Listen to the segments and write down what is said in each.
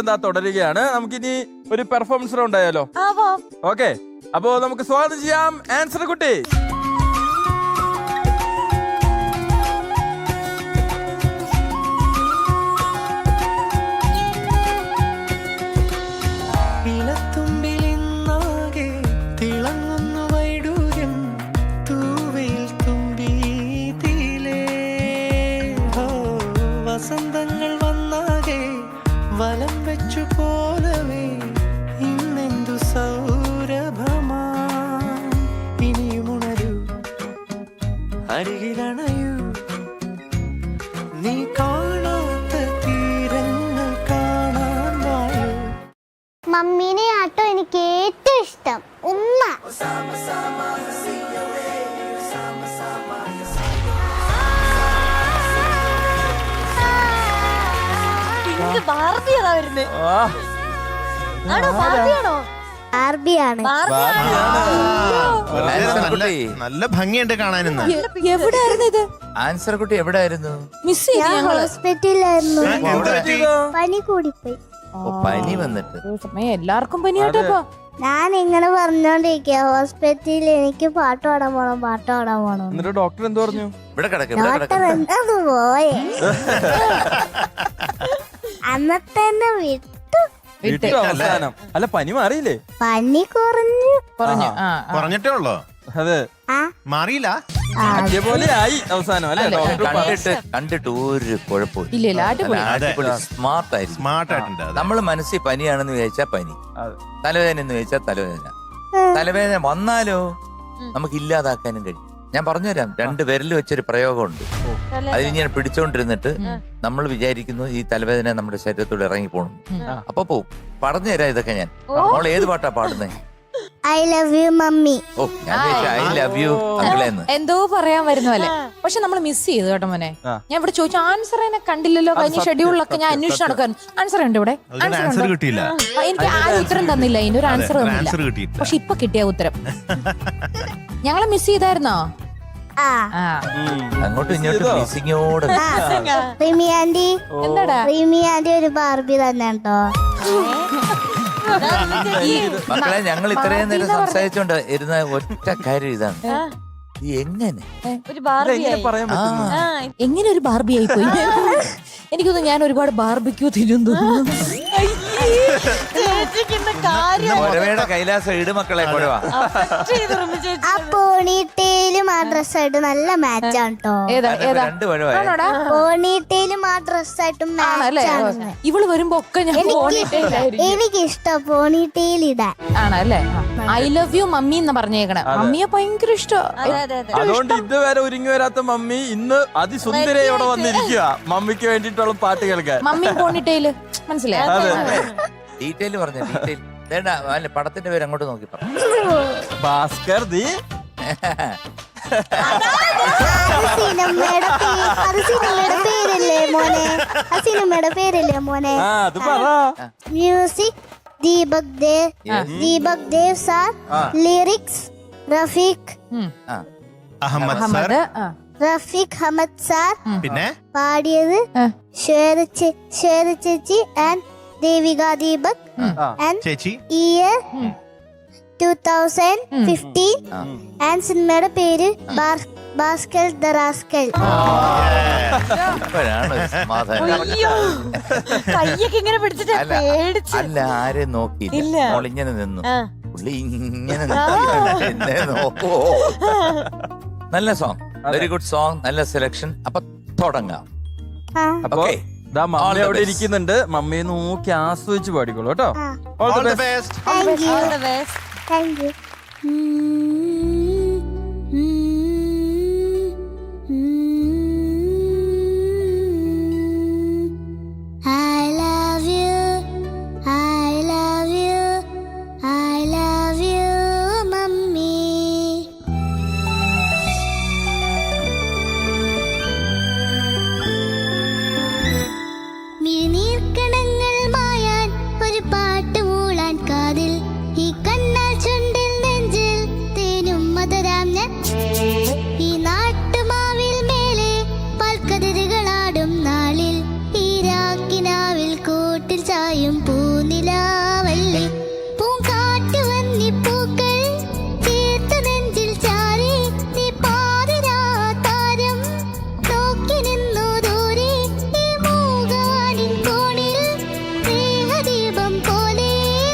എന്താ തുടരുകയാണ്. നമുക്കിനി ഒരു പെർഫോമൻസ് ഉണ്ടായാലോ? ഓക്കെ, അപ്പോ നമുക്ക് സ്വാഗതം ചെയ്യാം ആൻസർ കുട്ടി. വസന്തങ്ങൾ വന്നാകെ വലം വെച്ചു പോലവേ ഇന്നെന്തു സൗരഭമാ ഇനിയുമുണരൂ അരികിലണയൂ നീ കാണാത്ത തീരങ്ങൾ കാണാൻ വായൂ. മമ്മീനെ ആട്ടോ എനിക്ക് ഏറ്റവും ഇഷ്ടം. ഉമ്മ നല്ല ഭംഗിയുണ്ട് കാണാനെന്ന്. എവിടെയായിരുന്നു ഇത്? ആൻസർ കുട്ടി എവിടെയായിരുന്നു? മിസ് ചെയ്തു. ഹോസ്പിറ്റലിലായിരുന്നു. പനി കൂടിപ്പോയി. പനി വന്നിട്ട് എല്ലാവർക്കും പനിയായിട്ടപ്പോ ഞാൻ ഇങ്ങനെ പറഞ്ഞോണ്ടിരിക്കുക ഹോസ്പിറ്റലിൽ എനിക്ക് പാട്ട് പാടാൻ പോണം. എന്നിട്ട് ഡോക്ടർ എന്ത് പറഞ്ഞു? ഇവിടെ കിടക്ക് ഡോക്ടർ എന്തത് പോയേ അന്നത്തെ വിട്ടു അവസാനം. അല്ല, പനി മാറിയില്ലേ? പനി കുറഞ്ഞു. പറഞ്ഞിട്ടേ ഉള്ളോ? അതെ, മാറിയില്ല. അതേപോലെ ആയി അവസാനം അല്ലെ? കണ്ടിട്ട് ഒരു കുഴപ്പമില്ല. ഇല്ല, അടിപൊളി. സ്മാർട്ട് ആയിട്ടുണ്ട്. നമ്മള് മനസ്സിൽ പനിയാണെന്ന് വിചാരിച്ചാ പനി, തലവേദന എന്ന് ചോദിച്ചാൽ തലവേദന. തലവേദന വന്നാലോ നമുക്ക് ഇല്ലാതാക്കാനും കഴിയും. ഞാൻ പറഞ്ഞുതരാം. 2 വിരൽ വെച്ചൊരു പ്രയോഗമുണ്ട്. അതിങ്ങനെ പിടിച്ചോണ്ടിരുന്നിട്ട് നമ്മൾ വിചാരിക്കുന്നു ഈ തലവേദന നമ്മുടെ ശരീരത്തോട് ഇറങ്ങി പോകണം. അപ്പൊ പോവും. പറഞ്ഞുതരാം ഇതൊക്കെ ഞാൻ. നമ്മൾ ഏത് പാട്ടാ പാടുന്നേ? I love you mummy. ഓ, ഞാൻ ഐ ലവ് യു അങ്കിളെന്ന് എന്തോ പറയാൻ വരുന്ന പോലെ. പക്ഷെ നമ്മൾ മിസ് ചെയ്തു കേട്ടോ മോനെ. ഞാൻ ഇവിടെ ചോദിച്ചു ആൻസർ എന്നെ കണ്ടില്ലല്ലോ. കഴിഞ്ഞ ഷെഡ്യൂളിലൊക്കെ ഞാൻ അന്വേഷിച്ചു നടക്കാൻ. ആൻസർ ഉണ്ട് ഇവിടെ. ആൻസർ കിട്ടിയില്ല. എനിക്ക് ആരും ഉത്തരം തന്നില്ല. ഇതിനൊരു ആൻസർ തന്നില്ല. പക്ഷെ ഇപ്പൊ കിട്ടിയ ഉത്തരം ഞങ്ങളെ മിസ് ചെയ്തായിരുന്നോ? അങ്ങോട്ടും ഇങ്ങോട്ടും മിസ്സിങ്ങോട്. റിമി ആന്റി, എന്താടാ? റിമി ആന്റി ഒരു ബാർബി തന്നെ കേട്ടോ. മക്കളെ, ഞങ്ങൾ ഇത്രയും നേരം സംസാരിച്ചോണ്ട് ഇരുന്ന ഒറ്റ കാര്യം ഇതാണ്. എങ്ങനെ പറയാൻ പറ്റുന്നു? എങ്ങനെ ഒരു ബാർബി ആയി പോയി? എനിക്കൊന്ന് ഞാൻ ഒരുപാട് ബാർബിക്യൂ തിരുന്നു. ഒരവേടെ കൈലാസം ഇട് മക്കളെ. കുഴവാ. ആ പോണിട്ടയിലും ആ ഡ്രസ്സായിട്ട് നല്ല മാച്ചാണ് കേട്ടോ. 2 കുഴവാ. പോണിട്ടയിലും ആ ഡ്രസ്സായിട്ടും മാച്ചാണ്. ഇവള് വരുമ്പോ ഒക്കെ ഞാൻ എനിക്കിഷ്ടം പോണിട്ടയിൽ ഇടാൻ. ആണല്ലേ? ഐ ലവ് യു മമ്മി എന്ന് പറഞ്ഞേക്കണേ. മമ്മിയെ ഭയങ്കര ഇഷ്ടം. അതുകൊണ്ട് ഇതുവരെ ഒരുങ്ങി വരാത്ത മമ്മി ഇന്ന് അതിസുന്ദരയോടെ വന്നിരിക്കുക മമ്മിക്ക് വേണ്ടിയിട്ടുള്ള പാട്ട് കേൾക്കാൻ. മമ്മി പോണിട്ടയില് മനസ്സിലായോ? ഡീറ്റെയിൽ പറഞ്ഞ ഡീറ്റെയിൽ പടത്തിന്റെ പേര് അങ്ങോട്ട് നോക്കി പറഞ്ഞു. ഭാസ്കർ ദി സിനിമയുടെ പേരല്ലേ മോനെ? അത് പറ. Music Deepak Dev sir, lyrics Rafeeq Ahammed sir, പിന്നെ പാടിയത് ശ്വേത ചേച്ചി ആൻഡ് ദേവിക ദീപക്. ചേച്ചി ഇയർ 2015 ആൻഡ് സിനിമയുടെ പേര് ഭാസ്കർ ദ റാസ്കൽ. അല്ല, ആരെ നോക്കിയില്ല. മോളിങ്ങനെ നിന്നു. പുള്ളി ഇങ്ങനെ എന്നെ നോക്കോ. നല്ല സോങ്, വെരി ഗുഡ് സോങ്, നല്ല സെലക്ഷൻ. അപ്പൊ തുടങ്ങാം. ഓക്കെ, മമ്മി അവിടെ ഇരിക്കുന്നുണ്ട്. മമ്മിയെ നോക്കി ആസ്വദിച്ച് പാടിക്കോളൂ കേട്ടോ. All the best. Thank you. ചായും പൂനിലാവല്ലേ പൂങ്കാറ്റ് വന്നി പൂക്കൾ ചേർത്ത് നെഞ്ചിൽ ചാരി നീ പാതിരാ താരം നോക്കി നിന്നു ദൂരെ ഈ മൂകാനിൻ കോണിൽ സ്നേഹദീപം പോലെ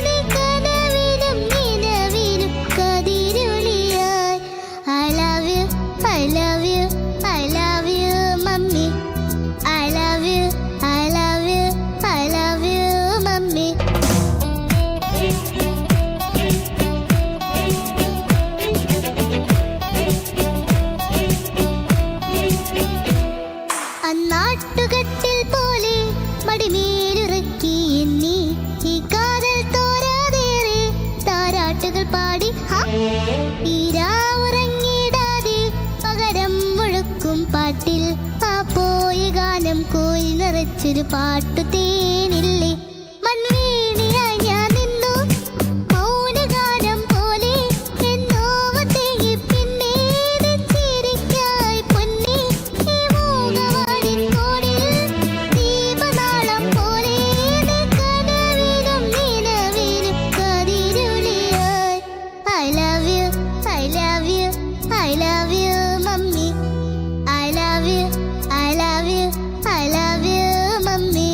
നീ കനവിലും നിലവിലും കതിരൊളിയായി I love you, I love you, I love you, mummy. I love you, I love you, I love you, mummy. അന്നാട്ടുകട്ടിൽ പോലെ മടിമേലിറക്കി എന്നീ ഈ കാതൽ തോരാതേറെ താരാട്ടുകൾ പാടി ഈരാവുറങ്ങിടാതെ പകരം മുഴക്കും പാട്ടിൽ ആ പോയ ഗാനം കോയിൽ നിറച്ചൊരു പാട്ടു തേനില്ലേ മൺവീണിയായി ഞാൻ നിന്നു മൗനഗാനം പോലെ എന്നോവത്തേക്ക് പിന്നെ ചിരിക്കായി പൊന്നെ ഈ മൂകവാടിൻ കോണിൽ ദീപനാളം പോലെ നീ കനവിലും നിലവിലും കതിരൊളിയായി I love you, I love you, I love you, mummy. I love you, I love you, I love you, mummy.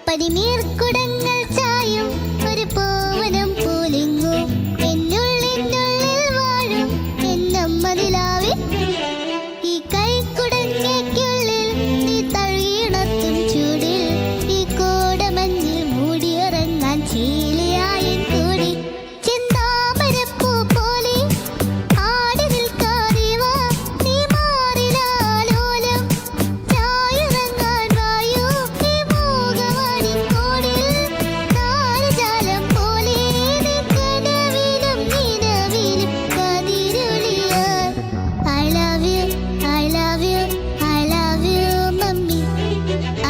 പടിമീർക്കുടങ്ങൾ ചായും ഒരു പൂവനം പൂലിങ്ങും എന്നുള്ളിനുള്ളിൽ വാഴും എന്നമ്മതിലാവി ഈ കൈക്കുടങ്ങയ്ക്കുള്ളിൽ നീ തഴീണത്തും ചൂടിൽ ഈ കോടമഞ്ഞിൽ മൂടിയിറങ്ങാൻ ചീലയായി കൂടി ചിന്താമരപ്പൂ പോലെ ആടി നിൽക്കാതെ വാ നീ മാറിലാലോലം ചായുറങ്ങാൻ വായു ഈ മൂകവാടിൻ കോണിൽ താരജാലം പോലെ നീ കനവിലും നിലവിലും കതിരൊളിയായി I love you, I love you, I love you, mummy.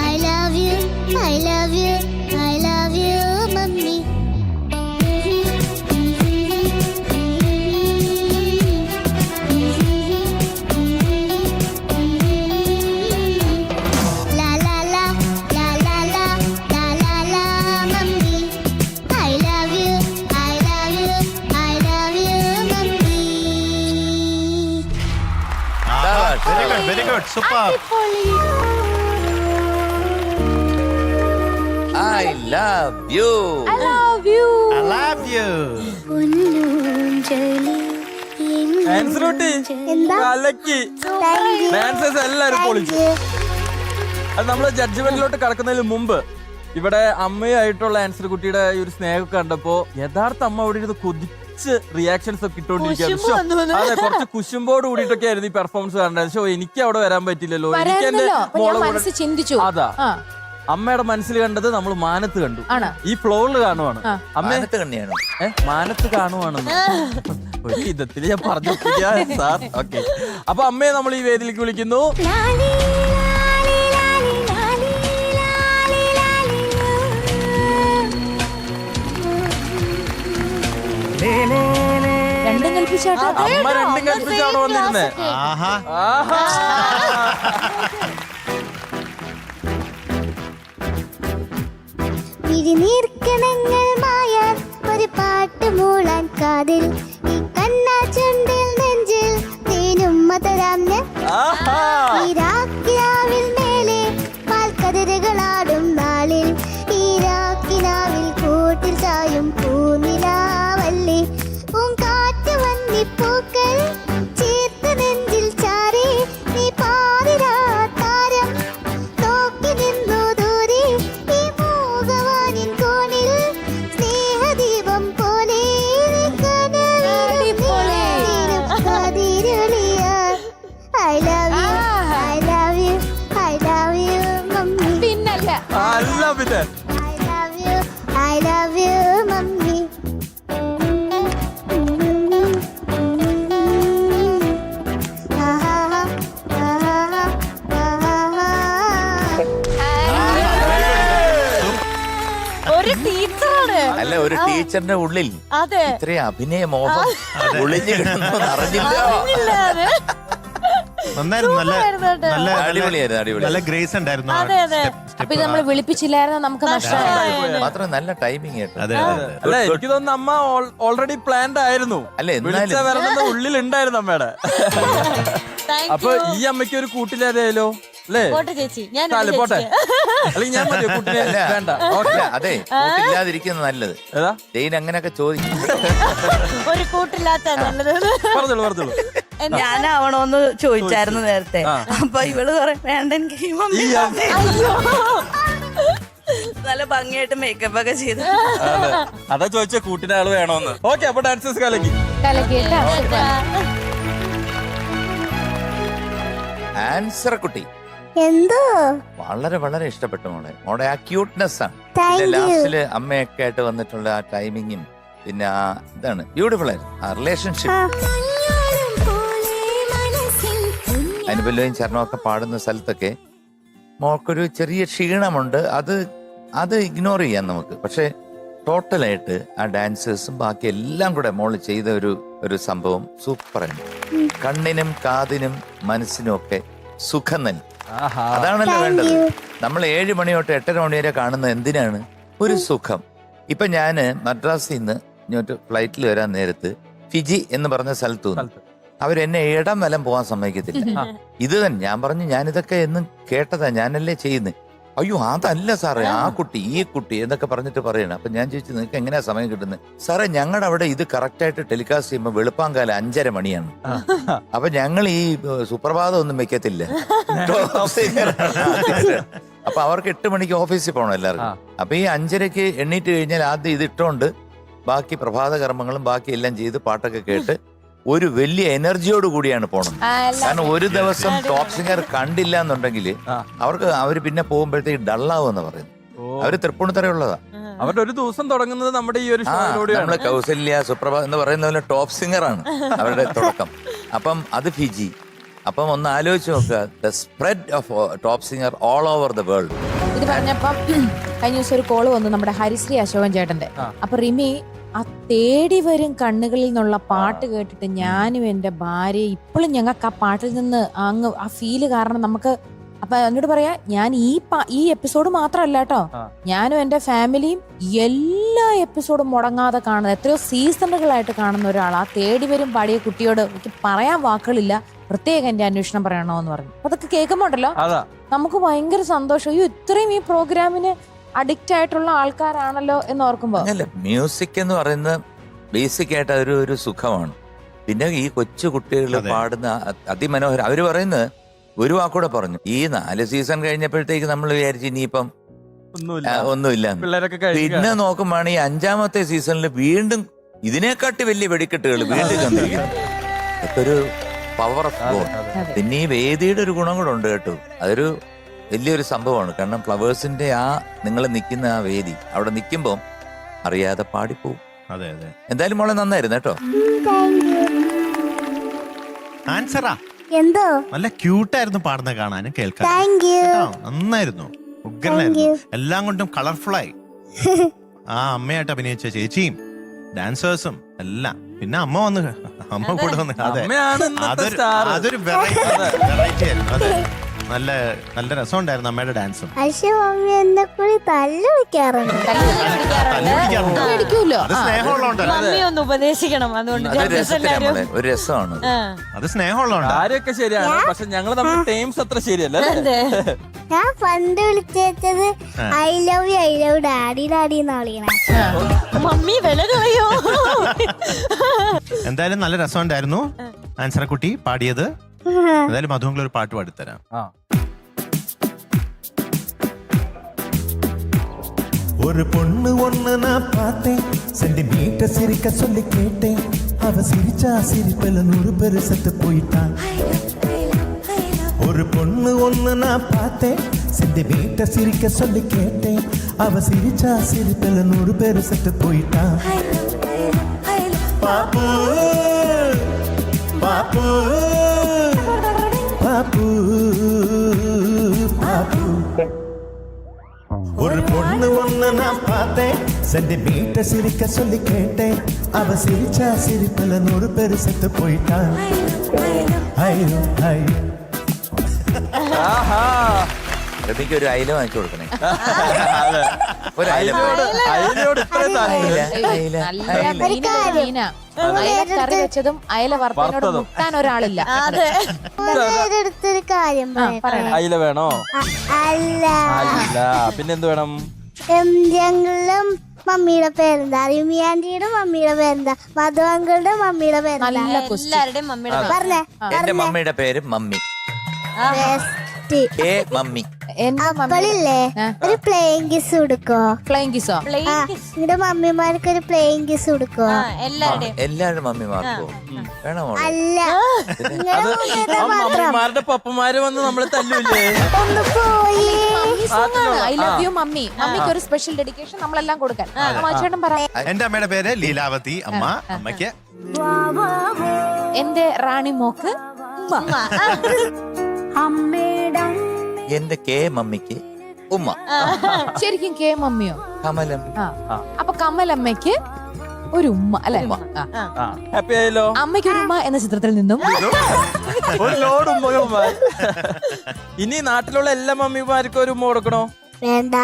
I love you, I love you, I love you, mummy. La la la, la la la, la la la, mummy. I love you, I love you, I love you, mummy. Very good, super. I love you. I love you. I love you. Answer കിട്ടി എന്താ? കലക്കി Thank you. Dancers എല്ലാരും Thank പൊളിച്ചു you. അത് നമ്മള് ജഡ്ജ്മെന്റിലോട്ട് കടക്കുന്നതിന് മുമ്പ് ഇവിടെ അമ്മയായിട്ടുള്ള ആൻസർ കുട്ടിയുടെ ഈ ഒരു സ്നേഹമൊക്കെ കണ്ടപ്പോ യഥാർത്ഥ അമ്മ അവിടെ ഇരുന്ന് കൊതിച്ച് റിയാക്ഷൻസ് ഒക്കെ ഇട്ടോണ്ടിരിക്കുകയാണ് അതെ കുറച്ച് കുശുമ്പോട് കൂടിയിട്ടൊക്കെ ആയിരുന്നു ഈ പെർഫോമൻസ് കണ്ടത് പക്ഷെ എനിക്ക് അവിടെ വരാൻ പറ്റില്ലല്ലോ എനിക്ക് എന്റെ വരായിരുന്നല്ലോ. അപ്പൊ ഞാൻ മോളെ കൂടെ മനസ്സിൽ ചിന്തിച്ചു. അതാ ആ. അമ്മയുടെ മനസ്സിൽ കണ്ടത് നമ്മൾ മാനത്ത് കണ്ടു ആണ്. ഈ ഫ്ലോറിൽ കാണുവാണ് അമ്മ മാനത്ത് കണ്ണിയാണ്. മാനത്ത് കാണുവാണെന്ന് ഒരു വിധത്തിൽ ഞാൻ പറഞ്ഞു സാർ ഓക്കെ അപ്പൊ അമ്മയെ നമ്മൾ ഈ വേദിയിലേക്ക് വിളിക്കുന്നു ലാലി, ലാലി, ലാലി, ലാലി, ലാലി, ലാലി, രണ്ടും കൽപ്പിച്ചാട്ടോ. അമ്മ രണ്ടും കൽപ്പിച്ചാണോ വന്നിരുന്നേ ആഹാ. ആഹാ. വിരിനീർക്കണങ്ങൾ മായാൻ ഒരു പാട്ട് മൂളാൻ കാതിൽ ഈ കണ്ണാ ചുണ്ടിൽ നെഞ്ചിൽ തേനുമ്മ തരാം ഞാൻ ആഹാ. ഈ രാക്കിനാവിൽ മേലെ പാൽക്കതിരുകളാടും നാളിൽ ഈ രാക്കിനാവിൽ കൂട്ടിൽ ചായും പൂനിലാവല്ലേ പൂങ്കാറ്റ് വന്നിപ്പൂക്കൾ ചേർത്ത് നെഞ്ചിൽ ചാരി നീ പാതിരാ താരം നോക്കി നിന്നു ദൂരെ ഈ മൂകവാനിൻ കോണിൽ സ്നേഹദീപം പോലെ നീ കനവിലും നിലവിലും കതിരൊളിയായി I love you, I love you, I love you, mummy. പിന്നല്ല അല്ല പിന്നെ I love you, I love you, ഡാൻസറാണ്. അല്ല, ഒരു ടീച്ചറിന്റെ ഉള്ളിൽ അതെ. ഇത്രയും അഭിനയ മോഹം ഒളിഞ്ഞു കിടന്നു അറിഞ്ഞില്ല. നന്നായിരുന്നു. നല്ല നല്ല അടിപൊളിയായിരുന്നു, അടിപൊളി. നല്ല ഗ്രേസ് ഉണ്ടായിരുന്നു. അതെ, അതെ. അപ്പൊ ഇത് നമ്മൾ വിളിപ്പിച്ചില്ലായിരുന്നു നമുക്ക് നഷ്ടമായി. മാത്രം നല്ല ടൈമിങ് കേട്ടോ. അതെ, അതെ. അല്ല എനിക്ക് തോന്നുന്നു അമ്മ ഓൾറെഡി പ്ലാൻഡ് ആയിരുന്നു. അല്ല, വിളിച്ച എന്നാലും വരണമെന്ന് ഉള്ളിലുണ്ടായിരുന്നു അമ്മയുടെ. Thank അപ്പൊ you. ഈ അമ്മയ്ക്ക് ഒരു കൂട്ടില്ലാതെയാലോ അല്ലേ? പോട്ടെ ചേച്ചി, ഞാൻ താല് പോട്ടെ. അല്ലെങ്കിൽ ഞാൻ മതിയോ കൂട്ടിനെ? അല്ല, വേണ്ട. ഓക്കെ, അതെ, കൂട്ടില്ലാതിരിക്കുന്നത് നല്ലത്. ഏതാ ജെയിൻ അങ്ങനെയൊക്കെ ചോദിക്കും. ഒരു കൂട്ടില്ലാത്ത നല്ലത്. പറഞ്ഞോളൂ പറഞ്ഞോളൂ. ഞാനാവണോന്ന് ചോദിച്ചായിരുന്നു നേരത്തെ. അപ്പൊ ഇവള് പറയും വേണ്ട എനിക്ക് ഈ മമ്മി ഈ മതി." അയ്യോ, നല്ല ഭംഗിയായിട്ട് മേക്കപ്പ് ഒക്കെ ചെയ്ത് അതെ. അതാ ചോദിച്ച കൂട്ടിന്റെ ആള് വേണോന്ന്. ഓക്കെ, അപ്പൊ ഡാൻസേഴ്സ് കലക്കി. ആൻസർ കുട്ടി എന്തോ വളരെ വളരെ ഇഷ്ടപ്പെട്ടു മോളെ. മോളെ ആ ക്യൂട്ട്നെസ് ആണ്. Thank പിന്നെ you. ലാസ്റ്റില് അമ്മയൊക്കെ ആയിട്ട് വന്നിട്ടുള്ള ആ ടൈമിങ്ങും പിന്നെ ആ ഇതാണ് ബ്യൂട്ടിഫുൾ ആയിരുന്നു ആ റിലേഷൻഷിപ്പ്. അനുബല്ലയും ചരണവും ഒക്കെ പാടുന്ന സ്ഥലത്തൊക്കെ മോൾക്കൊരു ചെറിയ ക്ഷീണമുണ്ട്. അത് ഇഗ്നോർ ചെയ്യാം നമുക്ക്. പക്ഷെ ടോട്ടലായിട്ട് ആ ഡാൻസേഴ്സും ബാക്കി എല്ലാം കൂടെ മോള് ചെയ്ത ഒരു സംഭവം സൂപ്പറാണ്. കണ്ണിനും കാതിനും മനസ്സിനും ഒക്കെ സുഖം നൽകി. അതാണല്ലോ വേണ്ടത്. നമ്മൾ 7 മണി തൊട്ട് 8:30 മണി വരെ കാണുന്നത് എന്തിനാണ്? ഒരു സുഖം. ഇപ്പൊ ഞാന് മദ്രാസിൽ നിന്ന് ഇങ്ങോട്ട് ഫ്ലൈറ്റിൽ വരാൻ നേരത്ത് ഫിജി എന്ന് പറഞ്ഞ സ്ഥലത്തു നിന്ന് അവരെന്നെ ഇടം വലം പോകാൻ സമ്മതിക്കത്തില്ല. ഇത് തന്നെ ഞാൻ പറഞ്ഞു, ഞാനിതൊക്കെ എന്നും കേട്ടതാ, ഞാനല്ലേ ചെയ്യുന്നത്. അയ്യോ അതല്ല സാറേ, ആ കുട്ടി ഈ കുട്ടി എന്നൊക്കെ പറഞ്ഞിട്ട് പറയണം. അപ്പൊ ഞാൻ ചോദിച്ചു, നിങ്ങൾക്ക് എങ്ങനെയാ സമയം കിട്ടുന്നത്? സാറേ ഞങ്ങളുടെ അവിടെ ഇത് കറക്റ്റായിട്ട് ടെലികാസ്റ്റ് ചെയ്യുമ്പോൾ വെളുപ്പാങ്കാലം 5:30 മണിയാണ്. അപ്പൊ ഞങ്ങൾ ഈ സുപ്രഭാതം ഒന്നും വെക്കത്തില്ല. അപ്പൊ അവർക്ക് 8 മണിക്ക് ഓഫീസിൽ പോകണം എല്ലാവർക്കും. അപ്പൊ ഈ 5:30 എണ്ണീറ്റ് കഴിഞ്ഞാൽ ആദ്യം ഇത് ഇട്ടോണ്ട് ബാക്കി പ്രഭാത കർമ്മങ്ങളും ബാക്കി എല്ലാം ചെയ്ത് പാട്ടൊക്കെ കേട്ട് ഒരു വലിയ എനർജിയോട് കൂടിയാണ് പോണത്. കാരണം ഒരു ദിവസം ടോപ്പ് സിംഗർ കണ്ടില്ല എന്നുണ്ടെങ്കിൽ അവര് പിന്നെ പോകുമ്പോഴത്തേക്ക് ഡള്ളാവെന്ന് പറയുന്നു. അവര് തൃപ്പൂണിത്തറയുള്ളതാ. അവരുടെ ഒരു ദിവസം തുടങ്ങുന്നത് നമ്മുടെ ഈ ഒരു ഷോയിലൂടെയാണ്. നമ്മള് കൗസല്യ സുപ്രഭ എന്ന് പറയുന്ന പോലെ ടോപ്പ് സിംഗറാണ് അവരുടെ തുടക്കം. അപ്പം അത് ഫിജി. അപ്പം ഒന്ന് ആലോചിച്ച് നോക്കുക, the spread of top singer all over the world. ഇത് പറഞ്ഞപ്പം കഴിഞ്ഞ ദിവസം ഒരു കോള് വന്നു നമ്മുടെ ഹരിശ്രീ അശോകൻ ചേട്ടന്റെ. അപ്പൊ റിമി ആ തേടി വരും കണ്ണുകളിൽ നിന്നുള്ള പാട്ട് കേട്ടിട്ട് ഞാനും എന്റെ ഭാര്യ ഇപ്പോഴും ഞങ്ങൾക്ക് ആ പാട്ടിൽ നിന്ന് അങ്ങ് ആ ഫീല് കാരണം നമുക്ക് അപ്പൊ എന്നോട് പറയാ, ഞാൻ ഈ എപ്പിസോഡ് മാത്രമല്ല കേട്ടോ, ഞാനും എന്റെ ഫാമിലിയും എല്ലാ എപ്പിസോഡും മുടങ്ങാതെ കാണുന്നത്, എത്രയോ സീസണുകളായിട്ട് കാണുന്ന ഒരാൾ. ആ തേടി വരും പാടിയ കുട്ടിയോട് എനിക്ക് പറയാൻ വാക്കുകളില്ല, പ്രത്യേകം എന്റെ അന്വേഷണം പറയണോന്ന് പറഞ്ഞു. അതൊക്കെ കേൾക്കുമ്പോണ്ടല്ലോ നമുക്ക് ഭയങ്കര സന്തോഷം. അയ്യോ ഇത്രയും ഈ പ്രോഗ്രാമിന് അഡിക്റ്റ് ആയിട്ടുള്ള ആൾക്കാരാണല്ലോ എന്ന് ഓർക്കുമ്പോ. മ്യൂസിക് എന്ന് പറയുന്നത് ബേസിക് ആയിട്ട് ഒരു സുഖമാണ്. പിന്നെ ഈ കൊച്ചു കുട്ടികൾ പാടുന്ന അതിമനോഹരം. അവര് പറയുന്നത് ഒരു വാക്കൂടെ പറഞ്ഞു, ഈ 4 സീസൺ കഴിഞ്ഞപ്പോഴത്തേക്ക് നമ്മൾ വിചാരിച്ചു ഇനിയിപ്പം ഒന്നുമില്ല. പിന്നെ നോക്കുമ്പോഴാണ് ഈ 5ാമത്തെ സീസണിൽ വീണ്ടും ഇതിനെക്കാട്ടി വലിയ വെടിക്കെട്ടുകൾ വീണ്ടും കണ്ടിരിക്കുന്നു. ഇതൊക്കെ ഒരു പവർ ഓഫ് ഗോഡ്. പിന്നെ ഈ വേദിയുടെ ഒരു ഗുണം കൂടെ ഉണ്ട് കേട്ടോ. അതൊരു വലിയൊരു സംഭവമാണ്. കാരണം ഫ്ലവേഴ്സിന്റെ നിങ്ങൾ നിൽക്കുന്ന ആ വേദി, അവിടെ നിൽക്കുമ്പോൾ അറിയാതെ പാടിപ്പോവും. അതെ അതെ. എന്തായാലും മോളെ നന്നായിരുന്നു കേട്ടോ. ആൻസറാ എന്തോ നല്ല ക്യൂട്ടായിരുന്നു പാടുന്ന കാണാനും കേൾക്കാൻ. നന്നായിരുന്നു, ഉഗ്രനായിരുന്നു, എല്ലാം കൊണ്ടും കളർഫുള്ളായി. ആ അമ്മയായിട്ട് അഭിനയിച്ച ചേച്ചിയും ഡാൻസേഴ്സും എല്ലാം. പിന്നെ അമ്മ കൂടെ വന്ന്. അതെ, അതൊരു വെറൈറ്റി ആയിരുന്നു. അതെ, നല്ല നല്ല രസമുണ്ടായിരുന്നു അമ്മയുടെ ഡാൻസും. പക്ഷെ മമ്മി എന്നെ കൂടി തല്ലു വിളിക്കാറുണ്ട്. അത് സ്നേഹമുള്ളതുകൊണ്ടല്ലേ. മമ്മി ഒന്ന് ഉപദേശിക്കണം. അതുകൊണ്ട് ഒരു രസമാണ്. അത് സ്നേഹമുള്ളതുകൊണ്ട്. ആരെയൊക്കെ ശരിയാണ്, പക്ഷെ ഞങ്ങൾ നമ്മുടെ ടൈംസ് അത്ര ശരിയല്ല. ഞാൻ പണ്ട് വിളിച്ചത് ഐ ലവ് ഡാഡി ഡാഡി എന്നാ വിളിക്കണേ. മമ്മി വില കളയോ. എന്തായാലും നല്ല രസമുണ്ടായിരുന്നു ആൻസറെ കുട്ടി പാടിയത്. എന്തായാലും മധുവെങ്കിലും ഒരു പാട്ട് പാടിത്തരാം. ஒரு பொண்ணு ஒண்ணு நான் பார்த்தேன், சென்டிமீட்டர் சிரிக்க சொல்லி கேட்டேன். அவ சிரிச்சா சிரிப்பல 100 பேரு செத்து போயிட்டான். ஒரு பொண்ணு ஒண்ணு நான் பார்த்தேன், சென்டிமீட்டர் சிரிக்க சொல்லி கேட்டேன். அவ சிரிச்சா சிரிப்பல 100 பேரு செத்து போயிட்டான். பாப்பு பாப்பு பாப்பு பாப்பு. ஒரு பொண்ணு பொண்ணு ஒண்ணு நான் பார்த்தேன் சென்டிமீட்டர் சிரிக்க சொல்லி கேட்டேன் அவ சிரிச்சா சிரிப்புல 100 பேரு செத்து போயிட்டான் ஐயோ ஐயோ ആഹാ. രമ്യക്ക് ഒരു അയില വാങ്ങിച്ചു കൊടുക്കണേ. ഒരു അയില. അയിലയോട് ഇത്രയും താല്പര്യം. നല്ല മീനാ. അയല കറി വെച്ചതും അയല വറുത്തതിനോട് മുട്ടാൻ ഒരാളില്ല. അടുത്തൊരു കാര്യം പറയട്ടെ. അയില വേണോ? അല്ല അല്ല പിന്നെന്ത് വേണം? ഞങ്ങളും മമ്മിയുടെ പേരെന്താ, റിമി ആന്റിയുടെ മമ്മിയുടെ പേരെന്താ, മധു അങ്കിളുടെ മമ്മിയുടെ പേരെന്താ? നല്ല ക്വസ്റ്റ്യൻ. എല്ലാവരുടെയും മമ്മിയുടെ പറഞ്ഞേ എന്റെ മമ്മിയുടെ പേര് മമ്മി. ഏ മമ്മി. എന്റെ അപ്പളില്ലേ ഒരു പ്ലേയിങ് കിസ് കൊടുക്കോ? ഫ്ലൈങ് കിസോ? നിങ്ങളുടെ മമ്മിമാർക്ക് ഒരു പ്ലേയിങ് കിസ് കൊടുക്കോ? എല്ലാവരുടെയും എല്ലാവരുടെ മമ്മിമാർക്കോ വേണോ മോളെ? അല്ല നിങ്ങളുടെ മമ്മിയുടെ ആ മാത്രം. മമ്മിമാരുടെ പപ്പമാര് വന്ന് നമ്മളെ തല്ലൂല്ലേ? ഒന്ന് പോയി. I love you mummy. മമ്മിക്ക് ഒരു സ്പെഷ്യൽ ഡെഡിക്കേഷൻ നമ്മളെല്ലാം കൊടുക്കാൻ. ചേട്ടൻ പറ. എന്റെ അമ്മയുടെ പേര് ലീലാവതി. അമ്മയ്ക്ക് എന്റെ റാണി മോക്ക് ഉമ്മ. എന്റെ കെ മമ്മിക്ക് ഉമ്മ. ശരിക്കും കെ മമ്മിയോ? കമലം. അപ്പൊ കമലമ്മയ്ക്ക് ഒരു ഉമ്മ അല്ലെ? ഹാപ്പി ആയല്ലോ. അമ്മയ്ക്ക് ഒരു ഉമ്മ എന്ന ചിത്രത്തിൽ നിന്നും ഒരു ലോഡ് ഉമ്മമാർ. ഇനി നാട്ടിലുള്ള എല്ലാ മമ്മിമാർക്കും ഒരു ഉമ്മ കൊടുക്കണോ? വേണ്ട.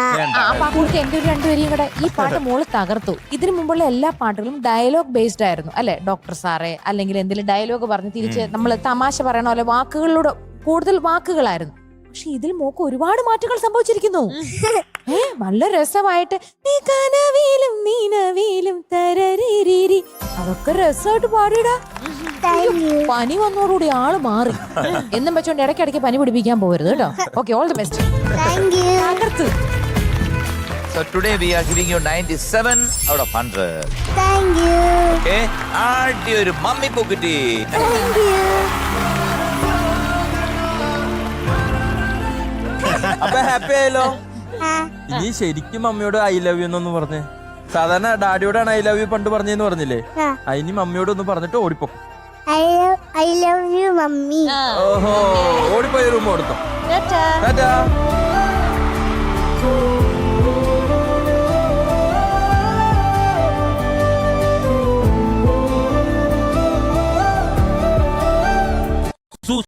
അപ്പൊ ആ കുട്ടി എന്റെ ഒരു രണ്ടുപേരെയും കൂടെ ഈ പാട്ട് മോള് തകർത്തു. ഇതിനു മുമ്പുള്ള എല്ലാ പാട്ടുകളും ഡയലോഗ് ബേസ്ഡ് ആയിരുന്നു അല്ലെ? ഡോക്ടർ സാറേ അല്ലെങ്കിൽ എന്തെങ്കിലും ഡയലോഗ് പറഞ്ഞ് തിരിച്ച് നമ്മൾ തമാശ പറയണ പോലെ വാക്കുകളിലൂടെ കൂടുതൽ വാക്കുകളായിരുന്നു. പക്ഷെ ഇതിൽ മോക്ക് ഒരുപാട് മാറ്റങ്ങൾ സംഭവിച്ചിരിക്കുന്നു. നല്ല രസമായിട്ട് നീ കനവിലും നീനവിലും തരരീരി അതൊക്കെ രസമായിട്ട് പാടിയിടാ. പനി വന്നോടുകൂടി ആള് മാറി. എന്നും വെച്ചോണ്ട് ഇടയ്ക്കിടയ്ക്ക് പനി പിടിപ്പിക്കാൻ പോകരുത് കേട്ടോ. Okay, all the best. Thank you. തകർത്ത്. So today we are giving you 97 out of 100. Thank you. Okay? ആദ്യ ഒരു മമ്മി പൂക്കുറ്റി. Thank you. അപ്പൊ ഹാപ്പി ആയല്ലോ. ആ, ഇനി ശരിക്കും മമ്മിയോട് ഐ ലവ് യു എന്നൊന്ന് പറഞ്ഞേ. സാധാരണ ഡാഡിയോടാണ് ഐ ലവ് യു പണ്ട് പറഞ്ഞെന്ന് പറഞ്ഞില്ലേ? ആ. ഇനി മമ്മിയോട് ഒന്ന് പറഞ്ഞിട്ട് ഓടിപ്പോ. I love you, mummy. ഓഹോ, ഓടിപ്പോയി റൂം കൊടുത്തോ. ടാറ്റാ. ടാറ്റാ.